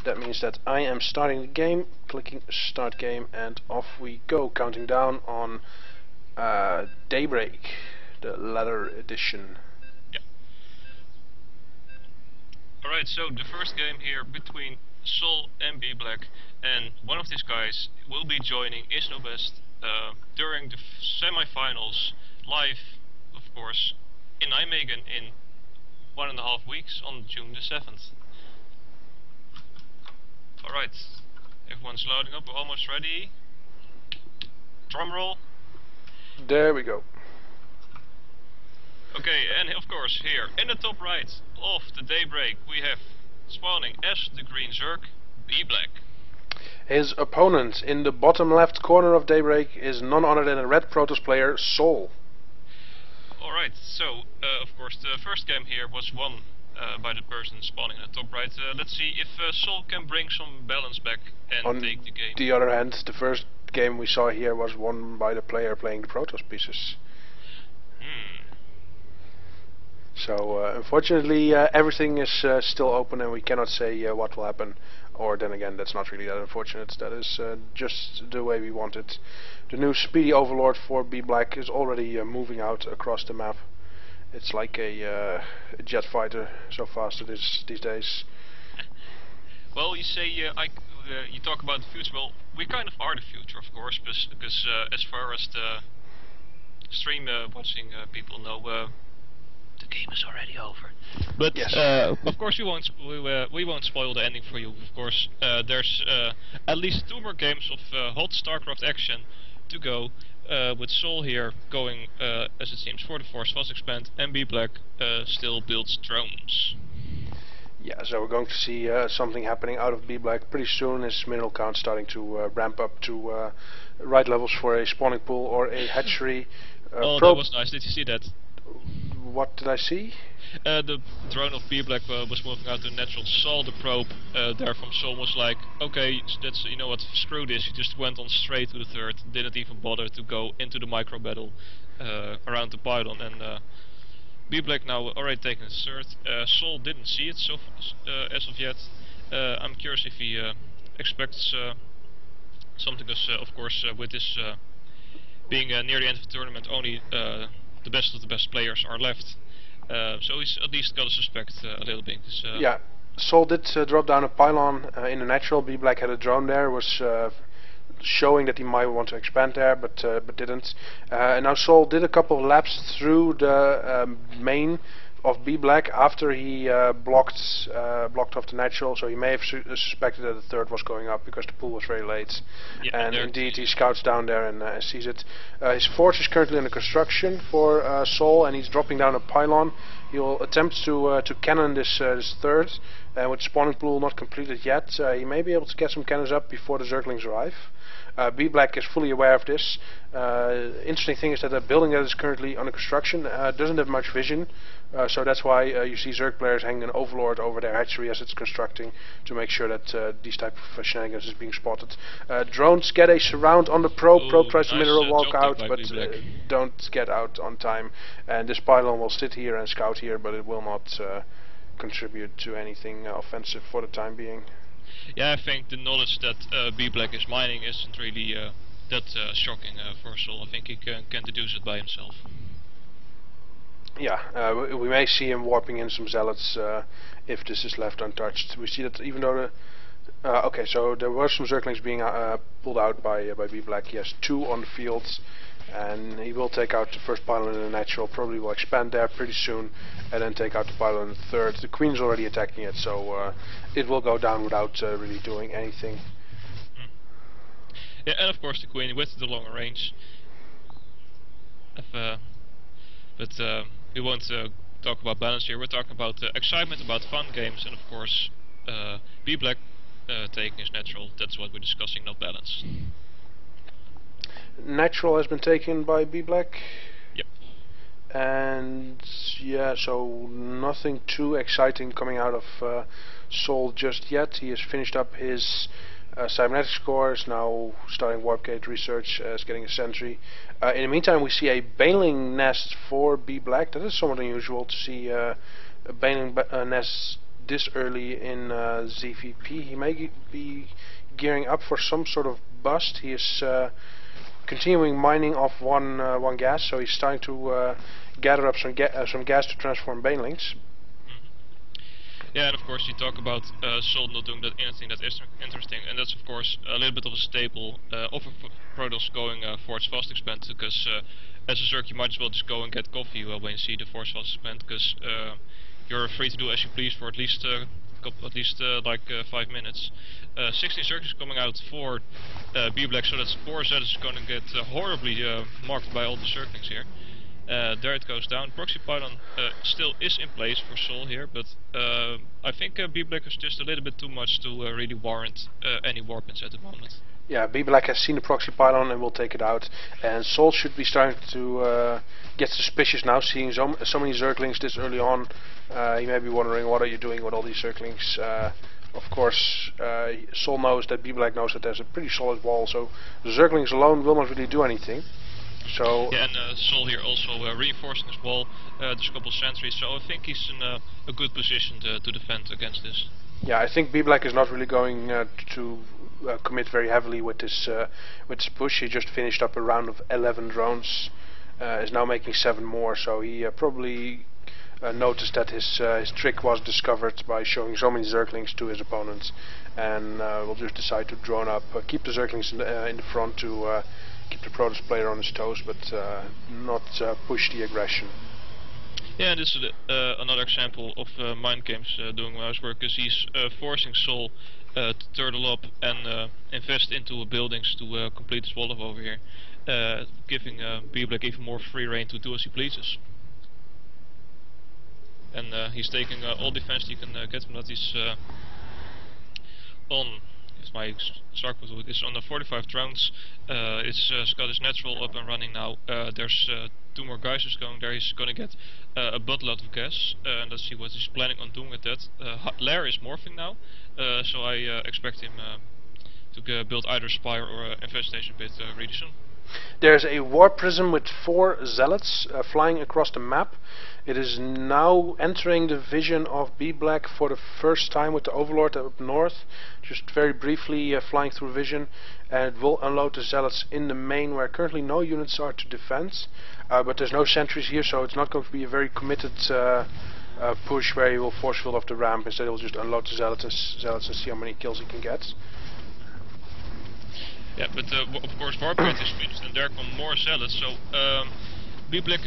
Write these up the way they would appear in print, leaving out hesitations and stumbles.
That means that I am starting the game, clicking start game, and off we go, counting down on Daybreak, the ladder edition. Yeah. Alright, so the first game here between Sol and Bblack, and one of these guys will be joining IsNoBest during the semi-finals, live, of course, in Nijmegen in 1.5 weeks on June the 7th. Alright, everyone's loading up, we're almost ready. Drum roll. There we go. Okay, and of course here, in the top right of the Daybreak, we have spawning as the green Zerg, Bblack. His opponent in the bottom left corner of Daybreak is none other than a red Protoss player, Sol. Alright, so of course the first game here was won by the person spawning in the top right. Let's see if Sol can bring some balance back and take the game. On the other hand, the first game we saw here was won by the player playing the Protoss pieces. So unfortunately everything is still open and we cannot say what will happen. Or then again, that's not really that unfortunate. That is just the way we want it. The new speedy overlord for Bblack is already moving out across the map. It's like a jet fighter, so fast it is these days. Well, you say you talk about the future. Well, we kind of are the future, of course, because as far as the stream watching people know, the game is already over. But yes. Of course, we won't spoil the ending for you. Of course, there's at least 2 more games of hot StarCraft action to go. With Sol here going, as it seems, for the Force Fast Expand, and Bblack still builds drones. Yeah, so we're going to see something happening out of Bblack pretty soon. His mineral count starting to ramp up to right levels for a spawning pool or a hatchery. Oh, that was nice. Did you see that? What did I see? The drone of Bblack was moving out to natural. Saw the probe there from Sol, was like, okay, that's, you know what, screw this. He just went on straight to the third, didn't even bother to go into the micro battle around the pylon. And Bblack now already taken his third. Sol didn't see it so as of yet. I'm curious if he expects something, because of course with this being near the end of the tournament, only the best of the best players are left. So he's at least got to suspect a little bit. Yeah, Sol did drop down a pylon in the natural. Bblack had a drone there, was showing that he might want to expand there, but didn't. And now Sol did a couple of laps through the main of Bblack after he blocked off the natural, so he may have suspected that the third was going up because the pool was very late. Yeah, and indeed he scouts down there and sees it. His force is currently under construction for Sol, and he's dropping down a pylon. He'll attempt to cannon this third, with spawning pool not completed yet. He may be able to get some cannons up before the Zerglings arrive. Bblack is fully aware of this. Interesting thing is that the building that is currently under construction doesn't have much vision, so that's why you see Zerg players hanging an overlord over their hatchery as it's constructing to make sure that these type of shenanigans is being spotted. Drones get a surround on the probe. Probe tries to mineral walk out, but don't get out on time. And this pylon will sit here and scout here, but it will not contribute to anything offensive for the time being. Yeah, I think the knowledge that Bblack is mining isn't really that shocking for Sol. I think he can deduce it by himself. Yeah, we may see him warping in some zealots if this is left untouched. We see that even though the okay, so there were some Zerglings being pulled out by Bblack. He has 2 on the field, and he will take out the first pylon in the natural. Probably will expand there pretty soon, and then take out the pylon in the third. The Queen's already attacking it, so it will go down without really doing anything. Yeah, and of course the Queen with the longer range. But we won't talk about balance here. We're talking about excitement, about fun games, and of course Bblack taking his natural. That's what we're discussing, not balance. Natural has been taken by Bblack. Yep. And yeah, so nothing too exciting coming out of Sol just yet. He has finished up his cybernetics course, now starting warp gate research, is getting a sentry. In the meantime, we see a baneling nest for Bblack. That is somewhat unusual to see a baneling nest this early in ZVP. He may be gearing up for some sort of bust. He is continuing mining off one gas, so he's starting to gather up some gas to transform banelings. Yeah, and of course you talk about Sol not doing anything that is interesting, and that's of course a little bit of a staple of Protoss going Force Fast Expand, because as a Zerg you might as well just go and get coffee when you see the Force Fast Expand, because you're free to do as you please for at least 5 minutes. 16 Zergs is coming out for Bblack, so that's 4 Zeds is going to get horribly marked by all the Zerglings here. There it goes down. Proxy pylon still is in place for Sol here, but I think Bblack is just a little bit too much to really warrant any warpins at the moment. Yeah, Bblack has seen the proxy pylon and will take it out, and Sol should be starting to get suspicious now, seeing so many Zerglings this early on. He may be wondering, what are you doing with all these Zerglings? Of course, Sol knows that Bblack knows that there's a pretty solid wall, so the Zerglings alone will not really do anything. So yeah, and Sol here also reinforcing his wall. There's a couple sentries, so I think he's in a good position to defend against this. Yeah, I think Bblack is not really going to commit very heavily with this push. He just finished up a round of 11 drones, is now making 7 more, so he probably noticed that his trick was discovered by showing so many Zerglings to his opponents, and will just decide to drone up, keep the Zerglings in the front to keep the Protoss player on his toes, but not push the aggression. Yeah, this is another example of Mind Games doing mouse work, because he's forcing Sol to turtle up and invest into buildings to complete his wall over here, giving Bblack even more free reign to do as he pleases. And he's taking all defense he can get from that. He's on, if my sarcasm is on the 45 drones. It's got his natural up and running now. There's 2 more geysers going there. He's gonna get a buttload of gas, and let's see what he's planning on doing with that. Lair is morphing now, so I expect him to build either Spire or Infestation Pit really soon. There's a Warp Prism with 4 Zealots flying across the map. It is now entering the vision of Bblack for the first time with the Overlord up north, just very briefly flying through vision, and it will unload the Zealots in the main, where currently no units are to defend, but there's no sentries here, so it's not going to be a very committed push where he will force field off the ramp. Instead he'll just unload the Zealots and see how many kills he can get. Yeah, but of course Warp Pit is finished, and there come more Zealots, so Bblack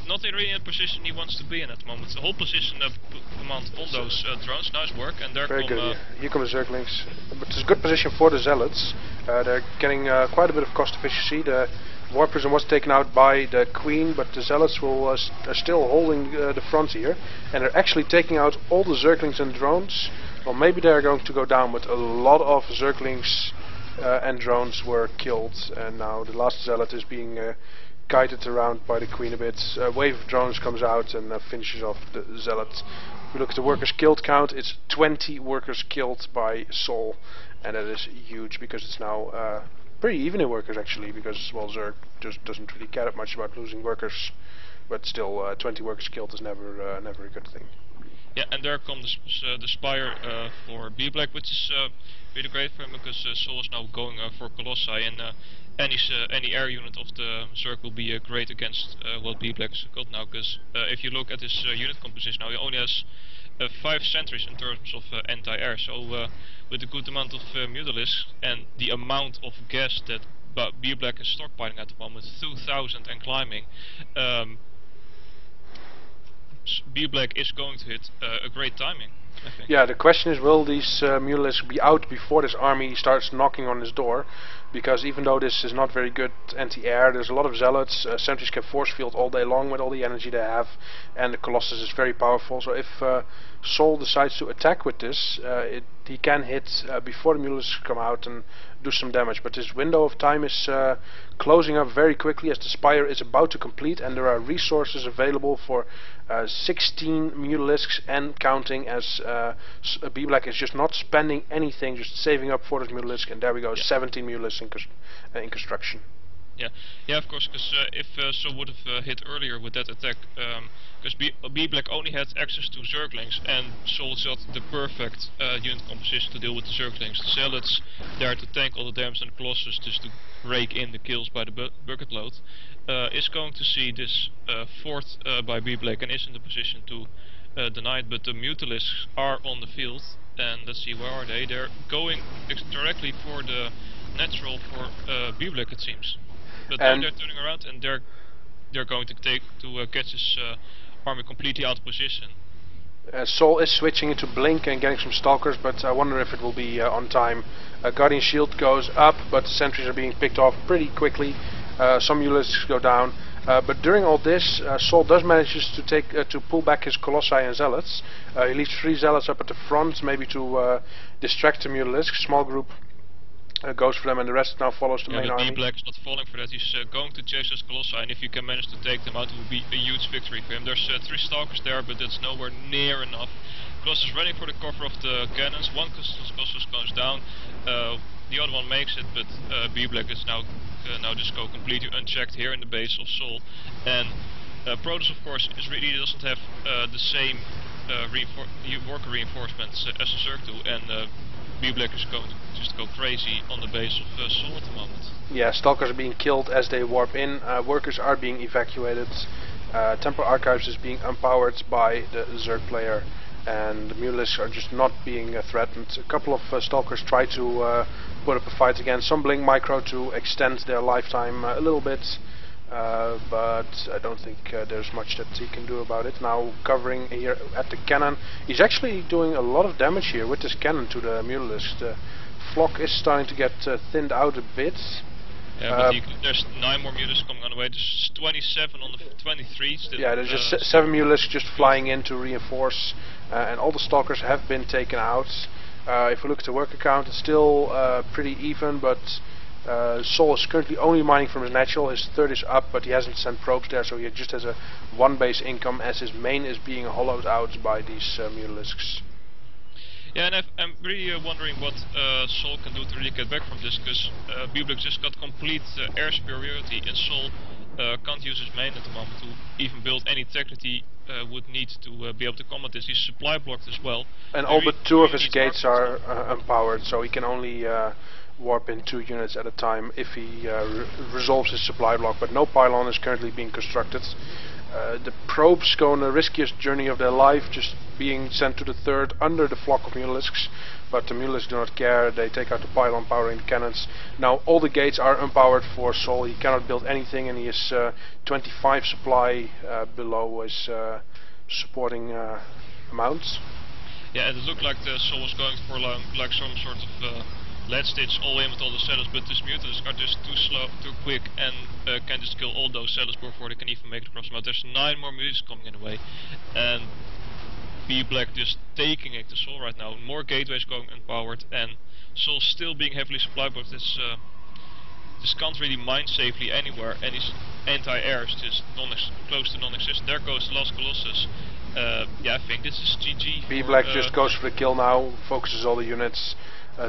not really in a position he wants to be in at the moment. The whole position command on those drones, nice work, and there very come... good, here come the Zerglings, but it's a good position for the Zealots. They're getting quite a bit of cost efficiency. The Warp Prism was taken out by the Queen, but the Zealots will are still holding the front here, and they're actually taking out all the Zerglings and drones. Well, maybe they're going to go down, but a lot of Zerglings and drones were killed, and now the last Zealot is being guided around by the Queen a bit. A wave of drones comes out and finishes off the Zealot. If we look at the workers killed count, it's 20 workers killed by Sol, and that is huge, because it's now pretty even in workers actually, because, well, Zerg just doesn't really care that much about losing workers, but still 20 workers killed is never a good thing. Yeah, and there comes the Spire for Bblack, which is really great for him, because Sol is now going for Colossi, and any air unit of the Zerg will be great against what Bblack's got now, because if you look at his unit composition now, he only has 5 sentries in terms of anti-air, so with a good amount of Mutalisks and the amount of gas that Bblack is stockpiling at the moment, 2,000 and climbing, Bblack is going to hit a great timing, I think. Yeah, the question is, will these Mutalisks be out before this army starts knocking on his door? Because even though this is not very good anti-air, there's a lot of Zealots. Sentries can force field all day long with all the energy they have, and the Colossus is very powerful. So if Sol decides to attack with this, he can hit before the Mutalisks come out and do some damage. But this window of time is closing up very quickly, as the Spire is about to complete, and there are resources available for 16 Mutalisks and counting, as Bblack is just not spending anything, just saving up for this Mutalisk, and there we go, 17 Mutalisks in construction. Yeah, of course, because if Sol would have hit earlier with that attack, because Bblack only had access to Zerglings, and Sol got the perfect unit composition to deal with the Zerglings. The Zealots there to tank all the damage, and the Colossus just to rake in the kills by the bucket load, is going to see this fort by Bblack and is in the position to deny it, but the Mutalisks are on the field, and let's see, where are they? They're going directly for the natural for Bblack, it seems. But now they're turning around and they're going to catch his army completely out of position. Sol is switching into Blink and getting some Stalkers, but I wonder if it will be on time. Guardian Shield goes up, but the sentries are being picked off pretty quickly. Some Mutalisks go down. But during all this, Sol does manage to pull back his Colossi and Zealots. He leaves 3 Zealots up at the front, maybe to distract the Mutalisks. Small group goes for them, and the rest now follows the main army. Bblack is not falling for that. He's going to chase his Colossi, and if you can manage to take them out, it will be a huge victory for him. There's 3 Stalkers there, but that's nowhere near enough. Colossus running for the cover of the cannons. One Colossus goes down, the other one makes it, but Bblack is now just go completely unchecked here in the base of Sol. And Protoss, of course, really doesn't have the same worker reinforcements as the Zerg do, and Bblack is going to just go crazy on the base of Sol at the moment. Yeah, Stalkers are being killed as they warp in, workers are being evacuated, Temporal Archives is being empowered by the Zerg player, and the Mutalisks are just not being threatened. A couple of Stalkers try to put up a fight again, some Blink Micro to extend their lifetime a little bit, but I don't think there's much that he can do about it. Now covering here at the cannon, he's actually doing a lot of damage here with this cannon to the Mutalisks. The flock is starting to get thinned out a bit. Yeah, but there's 9 more Mutalisks coming on the way. There's 27 on the 23 still. Yeah, there's just 7 Mutalisks just flying in to reinforce, and all the Stalkers have been taken out. If we look at the worker count, it's still pretty even, but Sol is currently only mining from his natural. His third is up, but he hasn't sent probes there, so he just has a 1 base income as his main is being hollowed out by these Mutalisks. Yeah, and I'm really wondering what Sol can do to really get back from this, because Bblack just got complete air superiority, and Sol can't use his main at the moment to even build any tech that he would need to be able to combat this. He's supply blocked as well. And all but 2 of his gates are empowered, so he can only warp in 2 units at a time if he resolves his supply block, but no pylon is currently being constructed. The probes go on the riskiest journey of their life, just being sent to the third under the flock of Mutalisks, but the Mutalisks do not care. They take out the pylon powering the cannons. Now all the gates are empowered for Sol. He cannot build anything, and he is 25 supply below his supporting amounts. Yeah, and it looked like the Sol was going for like some sort of lead stitch all in with all the Zealots, but these Mutalisks are just too slow, too quick, and can just kill all those Zealots before they can even make it across the map. There's 9 more Mutalisks coming in the way, and Bblack just taking it to Sol right now. More gateways going empowered, and Sol still being heavily supplied, but this can't really mine safely anywhere, and his anti-air is just close to non-existent. There goes the last Colossus. Yeah, I think this is GG. Bblack just goes for the kill now, focuses all the units.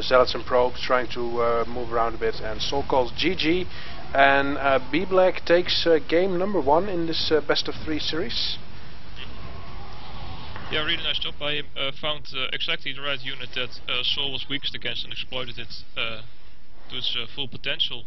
Zealots and probes trying to move around a bit, and Sol calls GG, and Bblack takes game number 1 in this best of 3 series. Yeah, really nice job. I found exactly the right unit that Sol was weakest against and exploited it to its full potential.